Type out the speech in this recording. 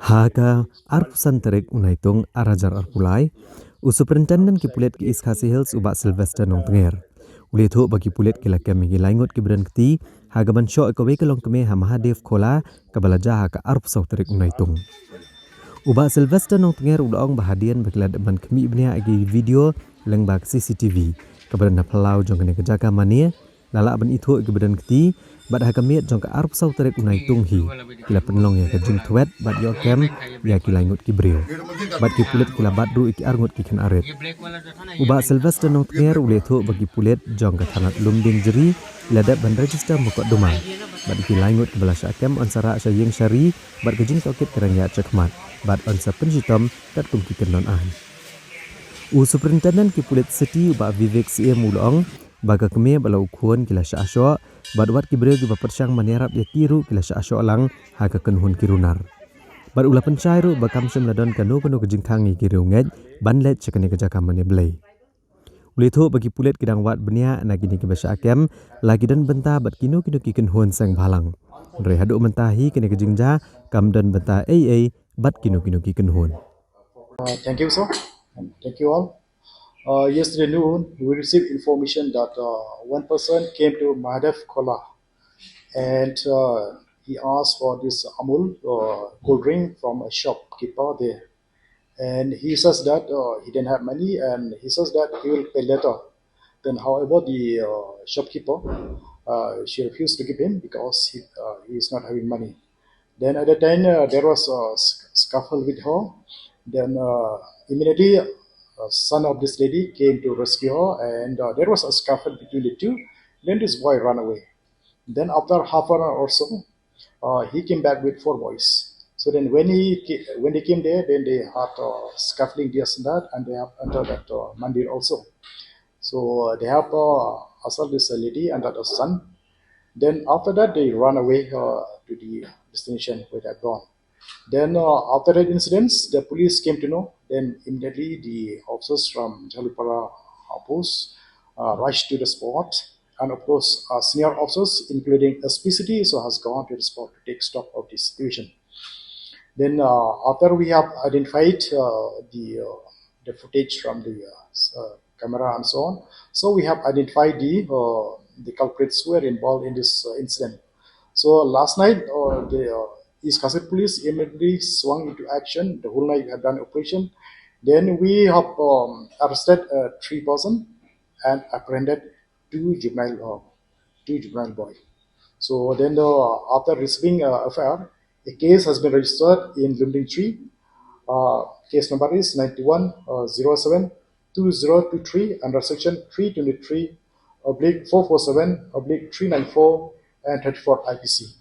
Haga arpusan terik unaitung arajar arpulai, Superintendent ki pulet ki Iskasi Hills ubak Sylvester nong tenger. Ulit hu bagi pulet ki lakam mingi laingut ki beran keti, haga ban syok ikawe kelong keme ha Mahadev Khola kabalaja haka arpusau terik unaitung. Ubak Sylvester nong tenger udaong bahadian bakilad ban kemi bnia agi video leng bak CCTV. Keberan na pelau jong kene kejaga mania, lalak ban itu ke beran keti, bad haka miat jong ka arpusau terik unaitung hi. Kila penlong ya kejing tuet bad yo kem ya ki laingut ki bril. Bad ki pulet kila badru iki arngut ki kan arit. Ubak Sylvester nong tenger ulit hu bagi pulet jong ka tanat lumding jeri iladat ban register mukot duma. Bad ki laingut ke belasya kem ansara syaying syari bad kejing tokit kerang ya cekmat. Bad ansa penjitom kat kum ki kenon an. Superintendent ki pulet city ubak Vivek CM ulong baga keme bala ukuan kila syasyo bad wat ki bril ki bapersyang manerap ya kiru kila syasyo lang haga kenhun kirunar. Bad ula pencairu bakam syam ladon kanu kejingkangi kiru ngej banlet cekane kejakamane belai. Ulitho bagi pulet kidang wat benia nagini ki basya akem lagi dan benta bad kinu ki kenhun sang balang. Re haduk mentahi kene kejingja kam dan benta AA bad kinu ki kenhun. Thank you, sir. And thank you all. Yesterday noon, we received information that one person came to Mahadev Khola and he asked for this Amul cold drink from a shopkeeper there. And he says that he didn't have money and he says that he will pay later. Then, however, the shopkeeper, she refused to give him because he is not having money. Then at the time, there was a scuffle with her. Then immediately, son of this lady came to rescue her, and there was a scuffle between the two. Then this boy ran away. Then after half an hour or so, he came back with 4 boys. So then when he came there, then they had scuffling this and that, and they have entered that mandir also. So they have assaulted this lady and that son. Then after that, they run away to the destination where they had gone. Then after that incident, the police came to know. Then immediately the officers from Jalupara post rushed to the spot. And of course, senior officers, including SPCT, so has gone to the spot to take stock of the situation. Then after we have identified the footage from the camera and so on, so we have identified the culprits who were involved in this incident. So last night, the East Kasset police immediately swung into action. The whole night we have done operation. Then we have arrested 3 persons and apprehended 2 juvenile boys. So then after receiving FIR, a case has been registered in Lumding 3. Case number is 9107-2023 under section 323/447/394 and 34 IPC.